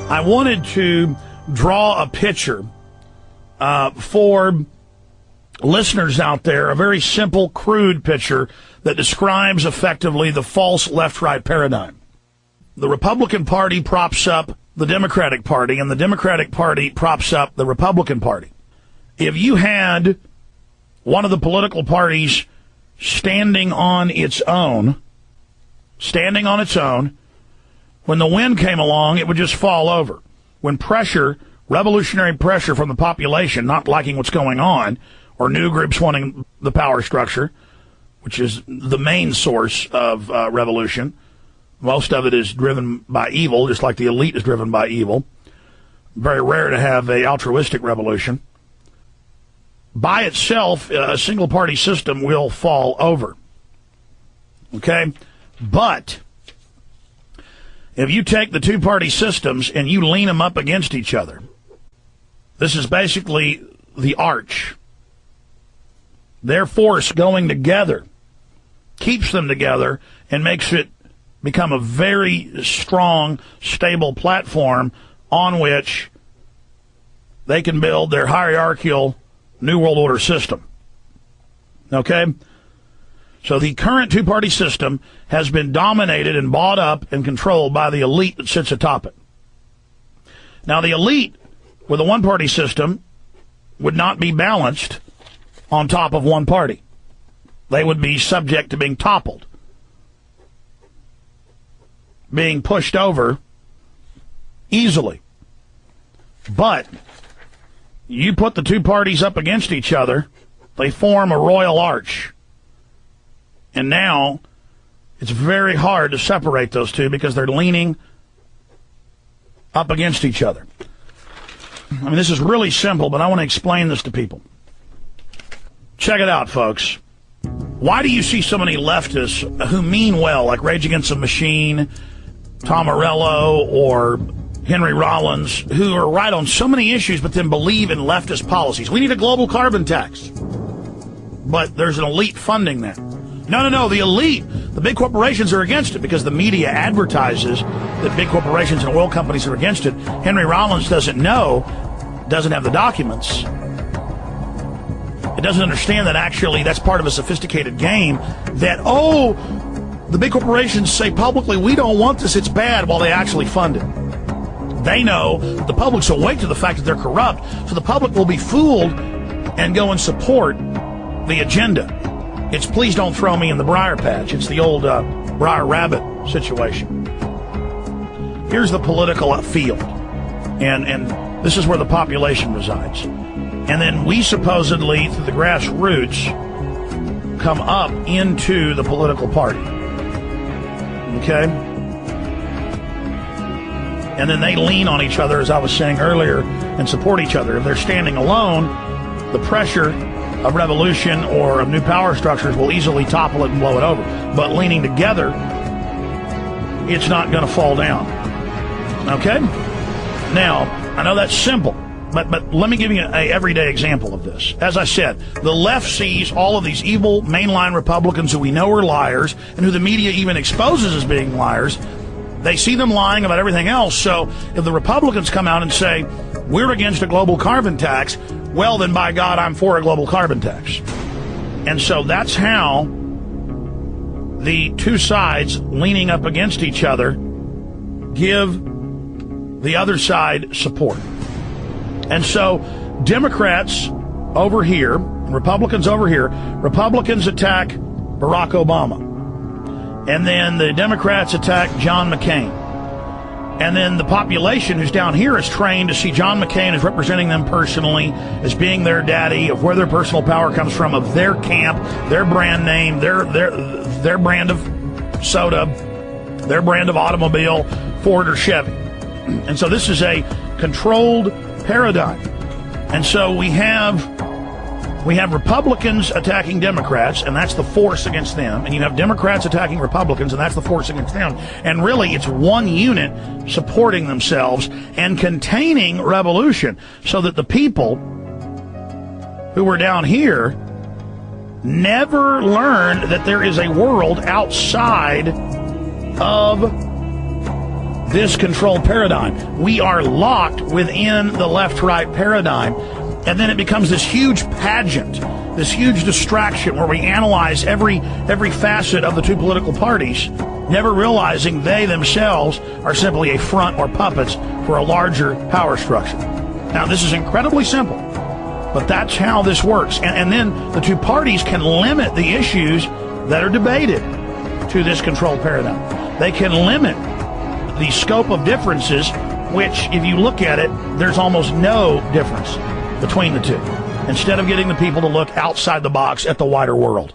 I wanted to draw a picture for listeners out there, a very simple, crude picture that describes effectively the false left-right paradigm. The Republican Party props up the Democratic Party, and the Democratic Party props up the Republican Party. If you had one of the political parties standing on its own, when the wind came along, it would just fall over. When pressure, revolutionary pressure from the population not liking what's going on, or new groups wanting the power structure, which is the main source of revolution. Most of it is driven by evil, just like the elite is driven by evil. Very rare to have an altruistic revolution. By itself, a single-party system will fall over. Okay? But if you take the two-party systems and you lean them up against each other, this is basically the arch. Their force going together keeps them together and makes it become a very strong, stable platform on which they can build their hierarchical New World Order system. Okay? So the current two-party system has been dominated and bought up and controlled by the elite that sits atop it. Now, the elite with a one-party system would not be balanced on top of one party. They would be subject to being toppled, being pushed over easily. But you put the two parties up against each other, they form a royal arch. And now it's very hard to separate those two because they're leaning up against each other. I mean, this is really simple, but I want to explain this to people. Check it out, folks. Why do you see so many leftists who mean well, like Rage Against the Machine, Tom Morello, or Henry Rollins, who are right on so many issues but then believe in leftist policies? We need a global carbon tax. But there's an elite funding that. No, the elite, the big corporations are against it because the media advertises that big corporations and oil companies are against it. Henry Rollins doesn't know, doesn't have the documents. It doesn't understand that actually that's part of a sophisticated game that, the big corporations say publicly, we don't want this, it's bad, while they actually fund it. They know the public's awake to the fact that they're corrupt, so the public will be fooled and go and support the agenda. It's please don't throw me in the briar patch. It's the old briar rabbit situation. Here's the political field, and this is where the population resides. And then we supposedly, through the grassroots, come up into the political party. Okay? And then they lean on each other, as I was saying earlier, and support each other. If they're standing alone, the pressure of revolution or of new power structures will easily topple it and blow it over. But leaning together, it's not going to fall down. Okay? Now, I know that's simple. But let me give you an everyday example of this. As I said, the left sees all of these evil mainline Republicans who we know are liars and who the media even exposes as being liars. They see them lying about everything else. So if the Republicans come out and say, we're against a global carbon tax, well, then by God, I'm for a global carbon tax. And so that's how the two sides leaning up against each other give the other side support. And so Democrats over here, Republicans over here, Republicans attack Barack Obama. And then the Democrats attack John McCain. And then the population who's down here is trained to see John McCain as representing them personally, as being their daddy, of where their personal power comes from, of their camp, their brand name, their brand of soda, their brand of automobile, Ford or Chevy. And so this is a controlled paradigm. And so we have Republicans attacking Democrats, and that's the force against them. And you have Democrats attacking Republicans, and that's the force against them. And really, it's one unit supporting themselves and containing revolution, so that the people who were down here never learned that there is a world outside of this control paradigm. We are locked within the left-right paradigm, and then it becomes this huge pageant, this huge distraction where we analyze every facet of the two political parties, never realizing they themselves are simply a front or puppets for a larger power structure. Now, this is incredibly simple, but that's how this works. And then the two parties can limit the issues that are debated to this control paradigm. They can limit the scope of differences, which, if you look at it, there's almost no difference between the two, instead of getting the people to look outside the box at the wider world.